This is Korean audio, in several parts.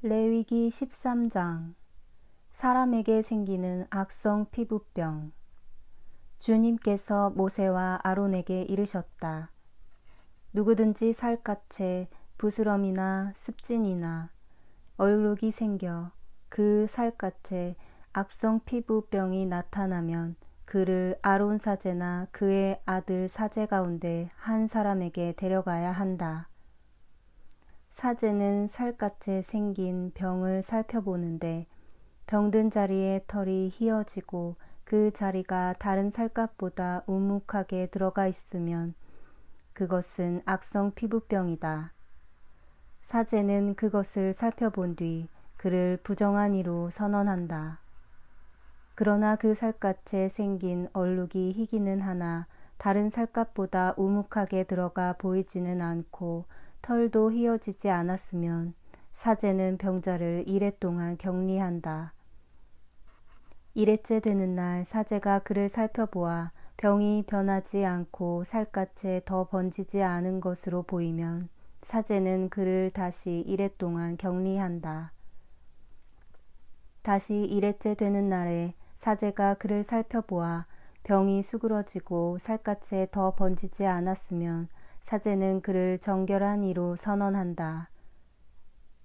레위기 13장 사람에게 생기는 악성 피부병. 주님께서 모세와 아론에게 이르셨다. 누구든지 살갗에 부스럼이나 습진이나 얼룩이 생겨 그 살갗에 악성 피부병이 나타나면 그를 아론 사제나 그의 아들 사제 가운데 한 사람에게 데려가야 한다. 사제는 살갗에 생긴 병을 살펴보는데 병든 자리에 털이 휘어지고 그 자리가 다른 살갗보다 우묵하게 들어가 있으면 그것은 악성 피부병이다. 사제는 그것을 살펴본 뒤 그를 부정한 이로 선언한다. 그러나 그 살갗에 생긴 얼룩이 희기는 하나 다른 살갗보다 우묵하게 들어가 보이지는 않고 털도 휘어지지 않았으면 사제는 병자를 이레 동안 격리한다. 이레째 되는 날 사제가 그를 살펴보아 병이 변하지 않고 살갗에 더 번지지 않은 것으로 보이면 사제는 그를 다시 이레 동안 격리한다. 다시 이레째 되는 날에 사제가 그를 살펴보아 병이 수그러지고 살갗에 더 번지지 않았으면 사제는 그를 정결한 이로 선언한다.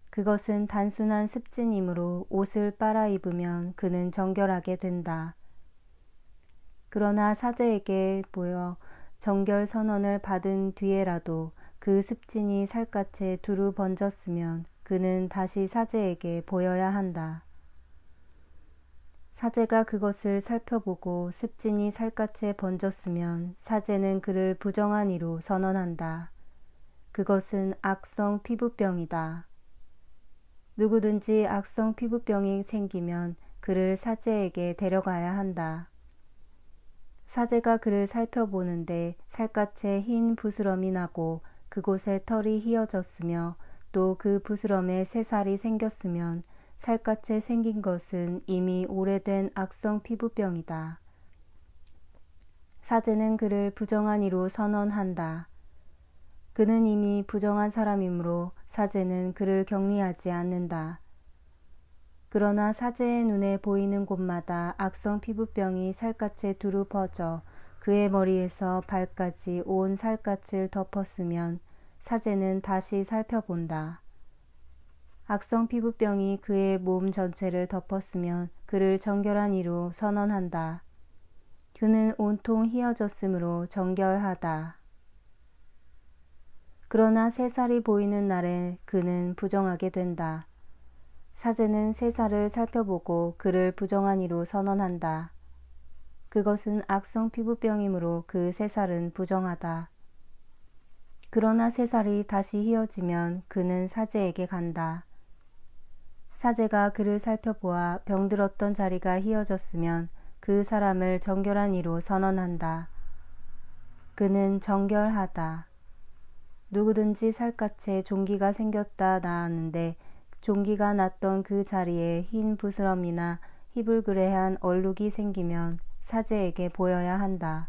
그것은 단순한 습진이므로 옷을 빨아 입으면 그는 정결하게 된다. 그러나 사제에게 보여 정결 선언을 받은 뒤에라도 그 습진이 살갗에 두루 번졌으면 그는 다시 사제에게 보여야 한다. 사제가 그것을 살펴보고 습진이 살갗에 번졌으면 사제는 그를 부정한 이로 선언한다. 그것은 악성 피부병이다. 누구든지 악성 피부병이 생기면 그를 사제에게 데려가야 한다. 사제가 그를 살펴보는데 살갗에 흰 부스럼이 나고 그곳에 털이 휘어졌으며 또 그 부스럼에 새살이 생겼으면 살갗에 생긴 것은 이미 오래된 악성 피부병이다. 사제는 그를 부정한 이로 선언한다. 그는 이미 부정한 사람이므로 사제는 그를 격리하지 않는다. 그러나 사제의 눈에 보이는 곳마다 악성 피부병이 살갗에 두루 퍼져 그의 머리에서 발까지 온 살갗을 덮었으면 사제는 다시 살펴본다. 악성 피부병이 그의 몸 전체를 덮었으면 그를 정결한 이로 선언한다. 그는 온통 휘어졌으므로 정결하다. 그러나 새살이 보이는 날에 그는 부정하게 된다. 사제는 새살을 살펴보고 그를 부정한 이로 선언한다. 그것은 악성 피부병이므로 그 새살은 부정하다. 그러나 새살이 다시 휘어지면 그는 사제에게 간다. 사제가 그를 살펴보아 병들었던 자리가 휘어졌으면 그 사람을 정결한 이로 선언한다. 그는 정결하다. 누구든지 살갗에 종기가 생겼다 나았는데 종기가 났던 그 자리에 흰 부스럼이나 희불그레한 얼룩이 생기면 사제에게 보여야 한다.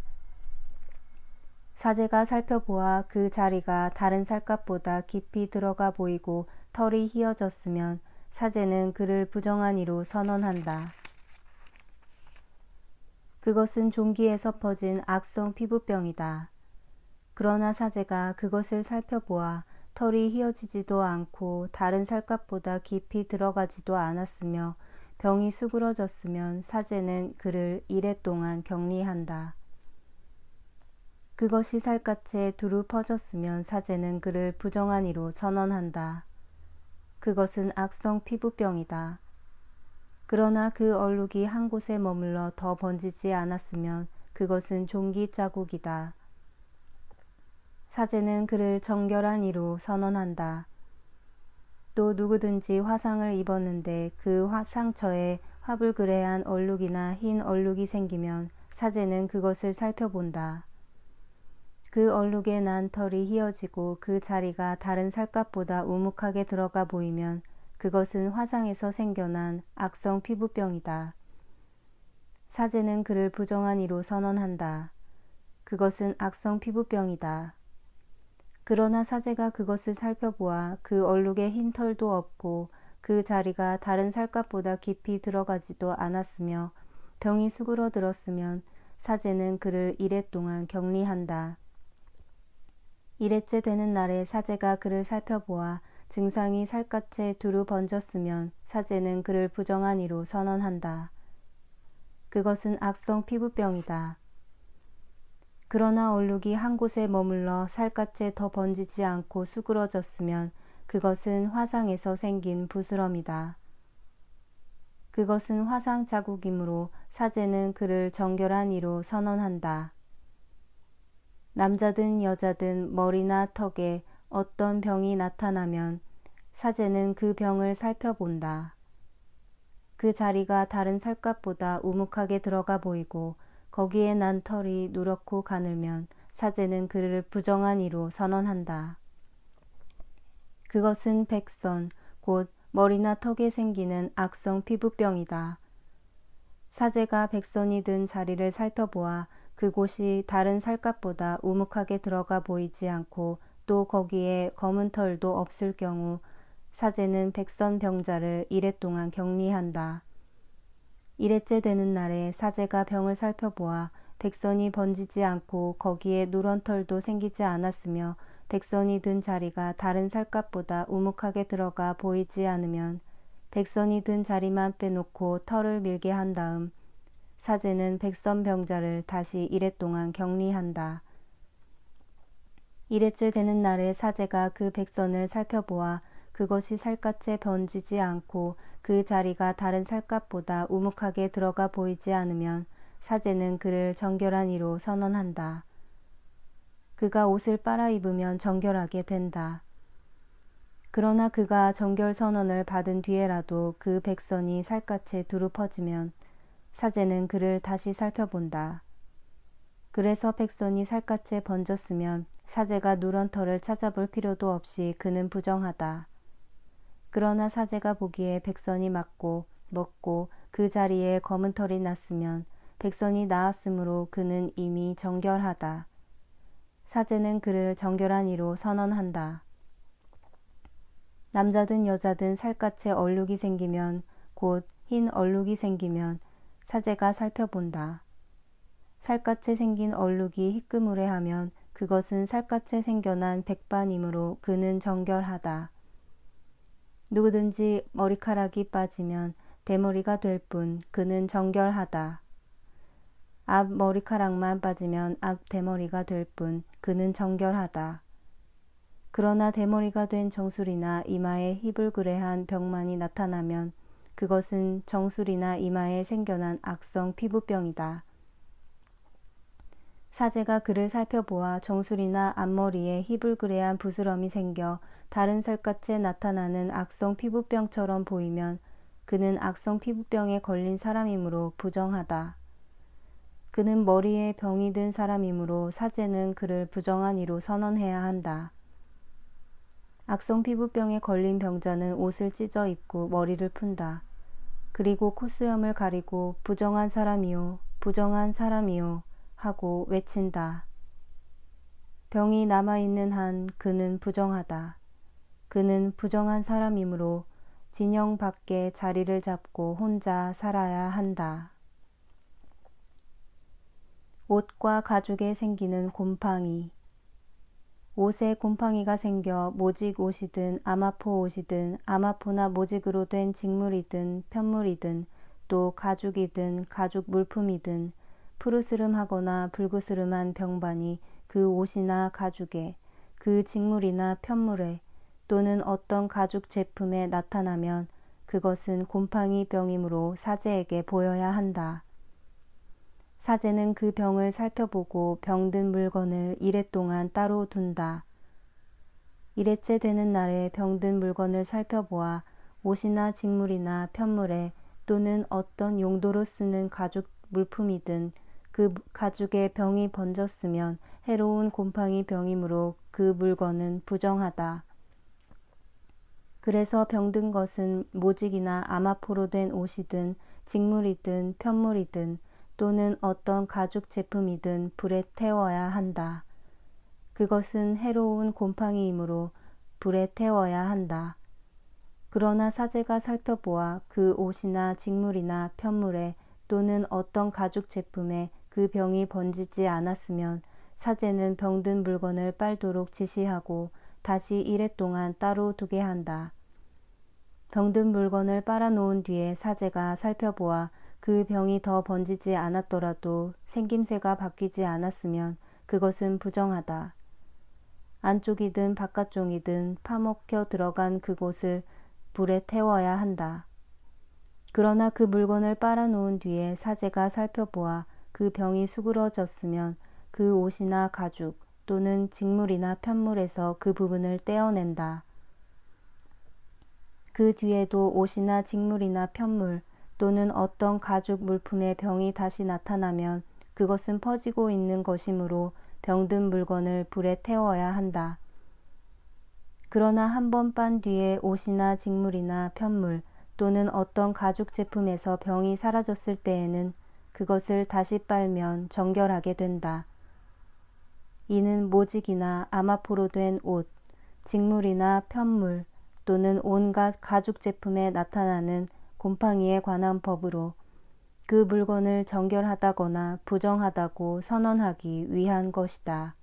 사제가 살펴보아 그 자리가 다른 살갗보다 깊이 들어가 보이고 털이 휘어졌으면 사제는 그를 부정한 이로 선언한다. 그것은 종기에서 퍼진 악성 피부병이다. 그러나 사제가 그것을 살펴보아 털이 휘어지지도 않고 다른 살갗보다 깊이 들어가지도 않았으며 병이 수그러졌으면 사제는 그를 이레 동안 격리한다. 그것이 살갗에 두루 퍼졌으면 사제는 그를 부정한 이로 선언한다. 그것은 악성 피부병이다. 그러나 그 얼룩이 한 곳에 머물러 더 번지지 않았으면 그것은 종기 자국이다. 사제는 그를 정결한 이로 선언한다. 또 누구든지 화상을 입었는데 그 상처에 화불그레한 얼룩이나 흰 얼룩이 생기면 사제는 그것을 살펴본다. 그 얼룩에 난 털이 휘어지고 그 자리가 다른 살갗보다 우묵하게 들어가 보이면 그것은 화상에서 생겨난 악성 피부병이다. 사제는 그를 부정한 이로 선언한다. 그것은 악성 피부병이다. 그러나 사제가 그것을 살펴보아 그 얼룩에 흰 털도 없고 그 자리가 다른 살갗보다 깊이 들어가지도 않았으며 병이 수그러들었으면 사제는 그를 이레 동안 격리한다. 이레째 되는 날에 사제가 그를 살펴보아 증상이 살갗에 두루 번졌으면 사제는 그를 부정한 이로 선언한다. 그것은 악성 피부병이다. 그러나 얼룩이 한 곳에 머물러 살갗에 더 번지지 않고 수그러졌으면 그것은 화상에서 생긴 부스럼이다. 그것은 화상 자국이므로 사제는 그를 정결한 이로 선언한다. 남자든 여자든 머리나 턱에 어떤 병이 나타나면 사제는 그 병을 살펴본다. 그 자리가 다른 살갗보다 우묵하게 들어가 보이고 거기에 난 털이 누렇고 가늘면 사제는 그를 부정한 이로 선언한다. 그것은 백선, 곧 머리나 턱에 생기는 악성 피부병이다. 사제가 백선이 든 자리를 살펴보아 그곳이 다른 살갗보다 우묵하게 들어가 보이지 않고 또 거기에 검은 털도 없을 경우 사제는 백선 병자를 이레 동안 격리한다. 이레째 되는 날에 사제가 병을 살펴보아 백선이 번지지 않고 거기에 누런 털도 생기지 않았으며 백선이 든 자리가 다른 살갗보다 우묵하게 들어가 보이지 않으면 백선이 든 자리만 빼놓고 털을 밀게 한 다음 사제는 백선 병자를 다시 이레 동안 격리한다. 이레째 되는 날에 사제가 그 백선을 살펴보아 그것이 살갗에 번지지 않고 그 자리가 다른 살갗보다 우묵하게 들어가 보이지 않으면 사제는 그를 정결한 이로 선언한다. 그가 옷을 빨아 입으면 정결하게 된다. 그러나 그가 정결 선언을 받은 뒤에라도 그 백선이 살갗에 두루 퍼지면 사제는 그를 다시 살펴본다. 그래서 백선이 살갗에 번졌으면 사제가 누런 털을 찾아볼 필요도 없이 그는 부정하다. 그러나 사제가 보기에 백선이 맞고 먹고 그 자리에 검은 털이 났으면 백선이 나았으므로 그는 이미 정결하다. 사제는 그를 정결한 이로 선언한다. 남자든 여자든 살갗에 얼룩이 생기면 곧 흰 얼룩이 생기면 사제가 살펴본다. 살갗에 생긴 얼룩이 희끄무레하면 그것은 살갗에 생겨난 백반이므로 그는 정결하다. 누구든지 머리카락이 빠지면 대머리가 될 뿐 그는 정결하다. 앞 머리카락만 빠지면 앞 대머리가 될 뿐 그는 정결하다. 그러나 대머리가 된 정수리나 이마에 희불그레한 병만이 나타나면 그것은 정수리나 이마에 생겨난 악성 피부병이다. 사제가 그를 살펴보아 정수리나 앞머리에 희불그레한 부스럼이 생겨 다른 살갗에 나타나는 악성 피부병처럼 보이면 그는 악성 피부병에 걸린 사람이므로 부정하다. 그는 머리에 병이 든 사람이므로 사제는 그를 부정한 이로 선언해야 한다. 악성 피부병에 걸린 병자는 옷을 찢어 입고 머리를 푼다. 그리고 콧수염을 가리고 부정한 사람이요, 부정한 사람이요 하고 외친다. 병이 남아있는 한 그는 부정하다. 그는 부정한 사람이므로 진영 밖에 자리를 잡고 혼자 살아야 한다. 옷과 가죽에 생기는 곰팡이. 옷에 곰팡이가 생겨 모직 옷이든 아마포 옷이든 아마포나 모직으로 된 직물이든 편물이든 또 가죽이든 가죽 물품이든 푸르스름하거나 불그스름한 병반이 그 옷이나 가죽에 그 직물이나 편물에 또는 어떤 가죽 제품에 나타나면 그것은 곰팡이 병이므로 사제에게 보여야 한다. 사제는 그 병을 살펴보고 병든 물건을 이레 동안 따로 둔다. 이레째 되는 날에 병든 물건을 살펴보아 옷이나 직물이나 편물에 또는 어떤 용도로 쓰는 가죽 물품이든 그 가죽에 병이 번졌으면 해로운 곰팡이 병이므로 그 물건은 부정하다. 그래서 병든 것은 모직이나 아마포로 된 옷이든 직물이든 편물이든 또는 어떤 가죽 제품이든 불에 태워야 한다. 그것은 해로운 곰팡이이므로 불에 태워야 한다. 그러나 사제가 살펴보아 그 옷이나 직물이나 편물에 또는 어떤 가죽 제품에 그 병이 번지지 않았으면 사제는 병든 물건을 빨도록 지시하고 다시 이래 동안 따로 두게 한다. 병든 물건을 빨아놓은 뒤에 사제가 살펴보아 그 병이 더 번지지 않았더라도 생김새가 바뀌지 않았으면 그것은 부정하다. 안쪽이든 바깥쪽이든 파먹혀 들어간 그곳을 불에 태워야 한다. 그러나 그 물건을 빨아놓은 뒤에 사제가 살펴보아 그 병이 수그러졌으면 그 옷이나 가죽 또는 직물이나 편물에서 그 부분을 떼어낸다. 그 뒤에도 옷이나 직물이나 편물 또는 어떤 가죽 물품의 병이 다시 나타나면 그것은 퍼지고 있는 것이므로 병든 물건을 불에 태워야 한다. 그러나 한 번 빤 뒤에 옷이나 직물이나 편물 또는 어떤 가죽 제품에서 병이 사라졌을 때에는 그것을 다시 빨면 정결하게 된다. 이는 모직이나 아마포로 된 옷, 직물이나 편물 또는 온갖 가죽 제품에 나타나는 곰팡이에 관한 법으로 그 물건을 정결하다거나 부정하다고 선언하기 위한 것이다.